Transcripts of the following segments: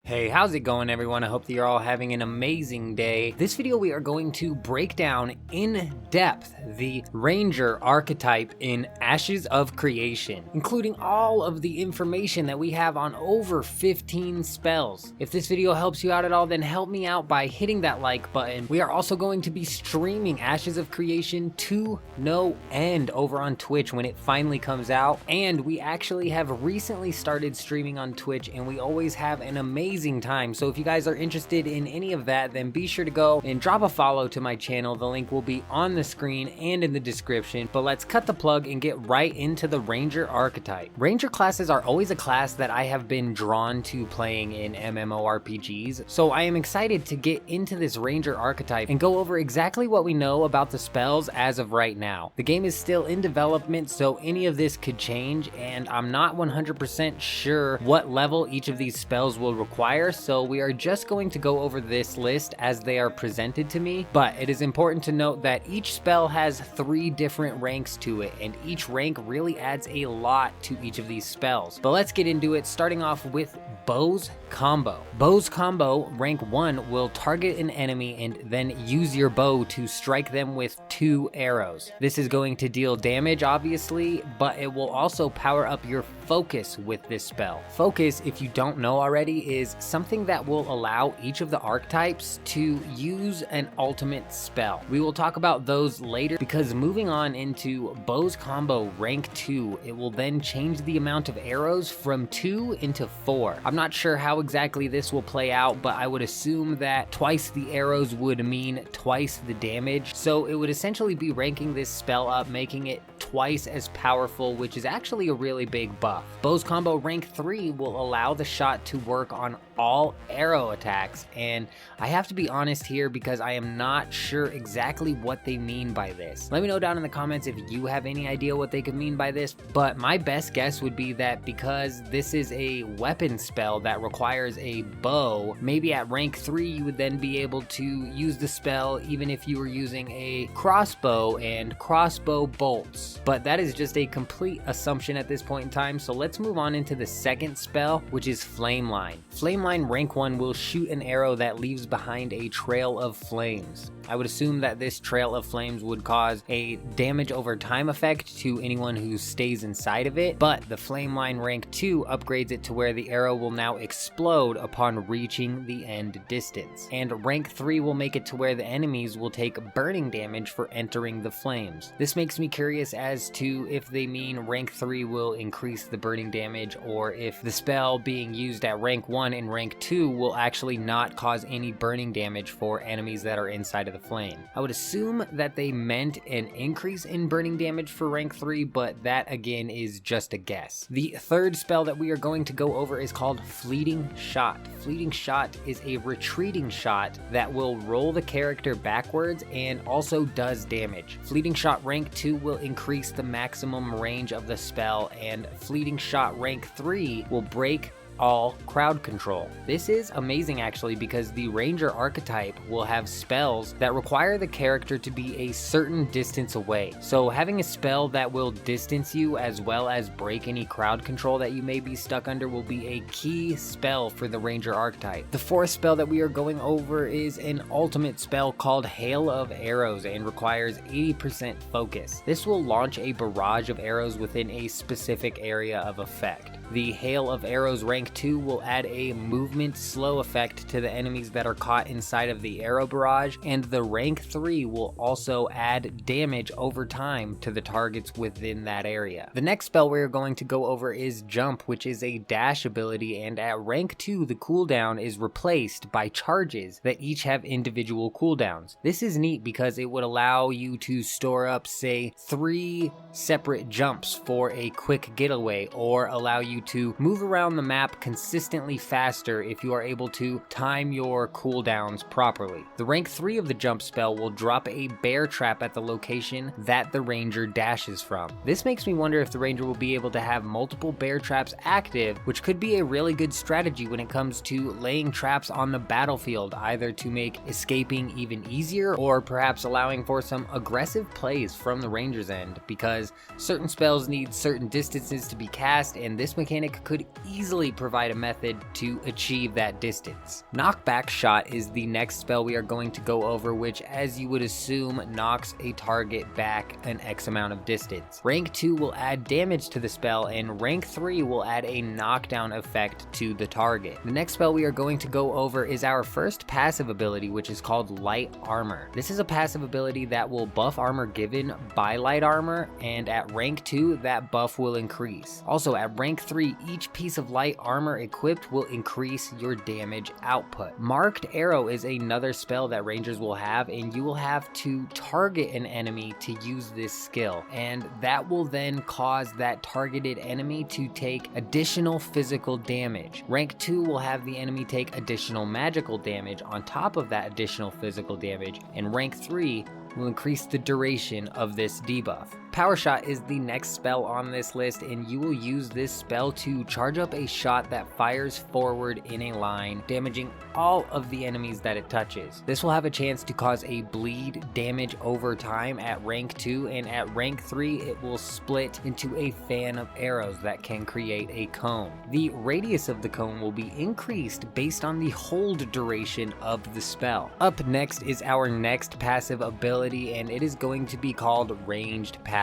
Hey, how's it going everyone? I hope that you're all having an amazing day. This video we are going to break down in depth the Ranger archetype in Ashes of Creation, including all of the information that we have on over 15 spells. If this video helps you out at all, then help me out by hitting that like button. We are also going to be streaming Ashes of Creation to no end over on Twitch when it finally comes out, and we actually have recently started streaming on Twitch, and we always have an amazing time. So if you guys are interested in any of that, then be sure to go and drop a follow to my channel. The link will be on the screen and in the description. But let's cut the plug and get right into the Ranger archetype. Ranger classes are always a class that I have been drawn to playing in MMORPGs, so I am excited to get into this Ranger archetype and go over exactly what we know about the spells as of right now. The game is still in development, so any of this could change, and I'm not 100% sure what level each of these spells will require, so we are just going to go over this list as they are presented to me. But it is important to note that each spell has 3 different ranks to it, and each rank really adds a lot to each of these spells. But let's get into it, starting off with Bose combo. Bose combo rank 1 will target an enemy and then use your bow to strike them with 2 arrows. This is going to deal damage obviously, but it will also power up your focus with this spell. Focus, if you don't know already, is something that will allow each of the archetypes to use an ultimate spell. We will talk about those later, because moving on into Bose combo rank 2, it will then change the amount of arrows from 2 into 4. I'm not sure how exactly this will play out, but I would assume that twice the arrows would mean twice the damage, so it would essentially be ranking this spell up, making it twice as powerful, which is actually a really big buff. Bose combo rank 3 will allow the shot to work on all arrow attacks, and I have to be honest here because I am not sure exactly what they mean by this. Let me know down in the comments if you have any idea what they could mean by this, but my best guess would be that because this is a weapon spell that requires a bow, maybe at rank 3 you would then be able to use the spell even if you were using a crossbow and crossbow bolts. But that is just a complete assumption at this point in time, so let's move on into the second spell, which is Flame Line. Flame Line rank 1 will shoot an arrow that leaves behind a trail of flames. I would assume that this trail of flames would cause a damage over time effect to anyone who stays inside of it, but the Flame Line rank 2 upgrades it to where the arrow will now explode upon reaching the end distance. And rank 3 will make it to where the enemies will take burning damage for entering the flames. This makes me curious as to if they mean rank 3 will increase the burning damage, or if the spell being used at rank 1 and rank 2 will actually not cause any burning damage for enemies that are inside of the flame. I would assume that they meant an increase in burning damage for rank 3, but that again is just a guess. The third spell that we are going to go over is called Fleeting Shot. Fleeting Shot is a retreating shot that will roll the character backwards and also does damage. Fleeting Shot rank 2 will increase the maximum range of the spell, and Fleeting Shot rank 3 will break all crowd control. This is amazing actually, because the Ranger archetype will have spells that require the character to be a certain distance away. So having a spell that will distance you as well as break any crowd control that you may be stuck under will be a key spell for the Ranger archetype. The fourth spell that we are going over is an ultimate spell called Hail of Arrows and requires 80% focus. This will launch a barrage of arrows within a specific area of effect. The Hail of Arrows rank 2 will add a movement slow effect to the enemies that are caught inside of the arrow barrage, and the rank 3 will also add damage over time to the targets within that area. The next spell we're going to go over is Jump, which is a dash ability, and at rank 2 the cooldown is replaced by charges that each have individual cooldowns. This is neat because it would allow you to store up, say, 3 separate jumps for a quick getaway, or allow you to move around the map consistently faster if you are able to time your cooldowns properly. The rank 3 of the jump spell will drop a bear trap at the location that the Ranger dashes from. This makes me wonder if the Ranger will be able to have multiple bear traps active, which could be a really good strategy when it comes to laying traps on the battlefield, either to make escaping even easier, or perhaps allowing for some aggressive plays from the Ranger's end, because certain spells need certain distances to be cast, and this mechanic could easily provide a method to achieve that distance. Knockback shot is the next spell we are going to go over, which, as you would assume, knocks a target back an X amount of distance. Rank 2 will add damage to the spell, and rank 3 will add a knockdown effect to the target. The next spell we are going to go over is our first passive ability, which is called Light Armor. This is a passive ability that will buff armor given by light armor, and at rank 2 that buff will increase. Also at rank 3, each piece of light armor equipped will increase your damage output. Marked Arrow is another spell that rangers will have, and you will have to target an enemy to use this skill, and that will then cause that targeted enemy to take additional physical damage. Rank 2 will have the enemy take additional magical damage on top of that additional physical damage, and rank 3 will increase the duration of this debuff. Powershot is the next spell on this list, and you will use this spell to charge up a shot that fires forward in a line, damaging all of the enemies that it touches. This will have a chance to cause a bleed damage over time at rank 2, and at rank 3 it will split into a fan of arrows that can create a cone. The radius of the cone will be increased based on the hold duration of the spell. Up next is our next passive ability, and it is going to be called Ranged Passive.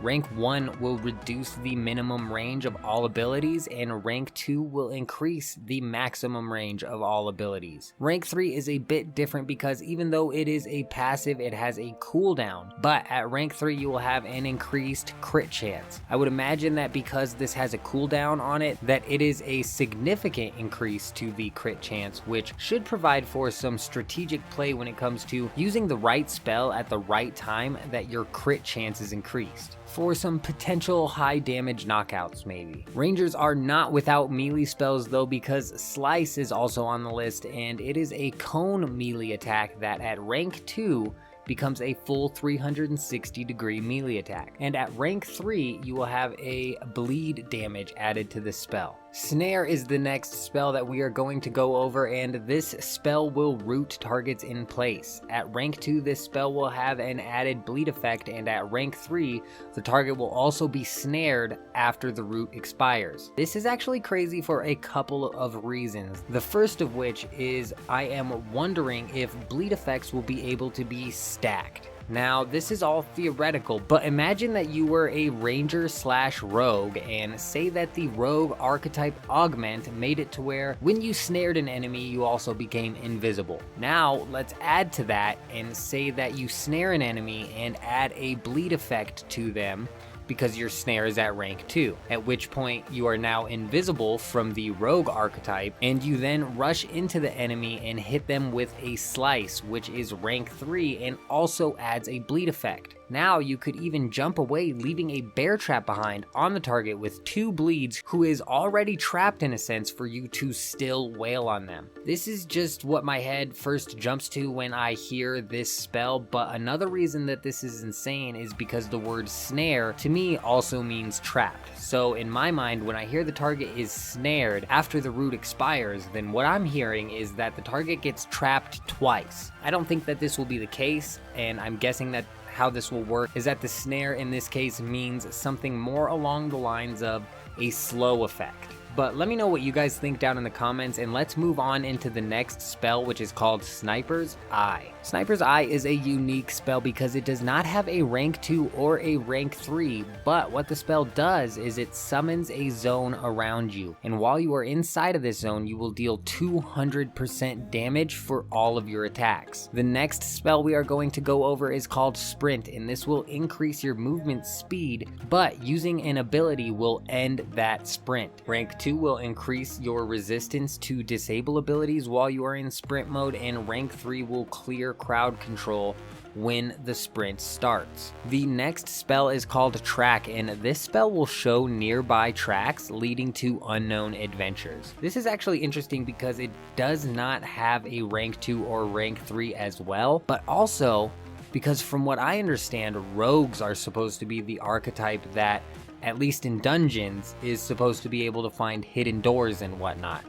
Rank 1 will reduce the minimum range of all abilities, and rank 2 will increase the maximum range of all abilities. Rank 3 is a bit different because even though it is a passive, it has a cooldown, but at rank 3 you will have an increased crit chance. I would imagine that because this has a cooldown on it, that it is a significant increase to the crit chance, which should provide for some strategic play when it comes to using the right spell at the right time that your crit chance is increased, for some potential high damage knockouts maybe. Rangers are not without melee spells though, because Slice is also on the list, and it is a cone melee attack that at rank 2 becomes a full 360-degree melee attack, and at rank 3 you will have a bleed damage added to the spell. Snare is the next spell that we are going to go over, and this spell will root targets in place. At rank 2 this spell will have an added bleed effect, and at rank 3 the target will also be snared after the root expires. This is actually crazy for a couple of reasons. The first of which is I am wondering if bleed effects will be able to be stacked. Now, this is all theoretical, but imagine that you were a ranger slash rogue, and say that the rogue archetype augment made it to where when you snared an enemy, you also became invisible. Now, let's add to that and say that you snare an enemy and add a bleed effect to them, because your snare is at rank 2, at which point you are now invisible from the rogue archetype, and you then rush into the enemy and hit them with a slice, which is rank 3 and also adds a bleed effect. Now you could even jump away, leaving a bear trap behind on the target with 2 bleeds, who is already trapped in a sense, for you to still wail on them. This is just what my head first jumps to when I hear this spell, but another reason that this is insane is because the word snare to me also means trapped. So in my mind, when I hear the target is snared after the root expires, then what I'm hearing is that the target gets trapped twice. I don't think that this will be the case, and I'm guessing that how this will work is that the snare in this case means something more along the lines of a slow effect. But let me know what you guys think down in the comments, and let's move on into the next spell, which is called Sniper's Eye. Sniper's Eye is a unique spell because it does not have a rank 2 or a rank 3, but what the spell does is it summons a zone around you, and while you are inside of this zone, you will deal 200% damage for all of your attacks. The next spell we are going to go over is called Sprint, and this will increase your movement speed, but using an ability will end that sprint. Rank 2 will increase your resistance to disable abilities while you are in sprint mode, and rank 3 will clear crowd control when the sprint starts. The next spell is called Track, and this spell will show nearby tracks leading to unknown adventures. This is actually interesting because it does not have a rank 2 or rank 3 as well, but also because from what I understand, rogues are supposed to be the archetype that, at least in dungeons, is supposed to be able to find hidden doors and whatnot.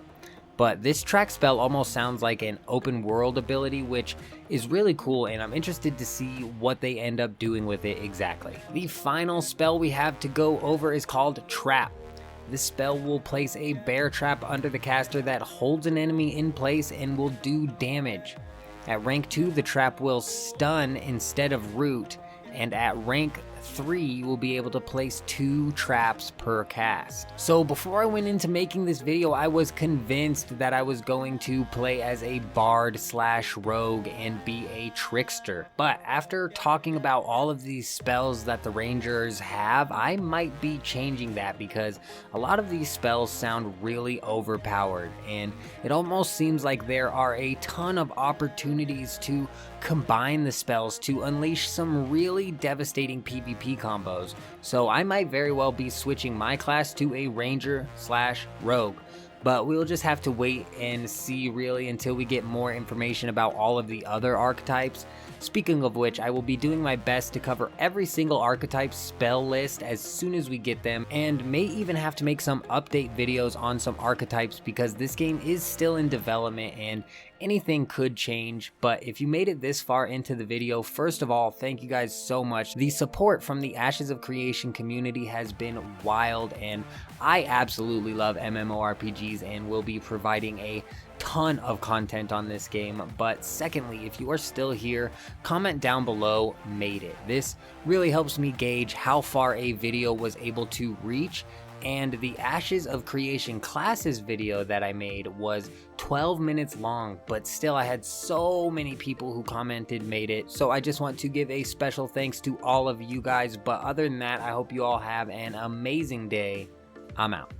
But this track spell almost sounds like an open world ability, which is really cool, and I'm interested to see what they end up doing with it exactly. The final spell we have to go over is called Trap. This spell will place a bear trap under the caster that holds an enemy in place and will do damage. At rank 2, the trap will stun instead of root, and at rank 3, you will be able to place 2 traps per cast. So before I went into making this video, I was convinced that I was going to play as a bard / rogue and be a trickster. But after talking about all of these spells that the rangers have, I might be changing that because a lot of these spells sound really overpowered, and it almost seems like there are a ton of opportunities to combine the spells to unleash some really devastating PvP combos. So I might very well be switching my class to a ranger / rogue, but we'll just have to wait and see really until we get more information about all of the other archetypes. Speaking of which, I will be doing my best to cover every single archetype spell list as soon as we get them, and may even have to make some update videos on some archetypes because this game is still in development and anything could change. But if you made it this far into the video, first of all, thank you guys so much. The support from the Ashes of Creation community has been wild, and I absolutely love MMORPGs and will be providing a ton of content on this game. But secondly, if you are still here, comment down below "made it." This really helps me gauge how far a video was able to reach, and the Ashes of Creation classes video that I made was 12 minutes long, but still I had so many people who commented "made it," so I just want to give a special thanks to all of you guys. But other than that, I hope you all have an amazing day. I'm out.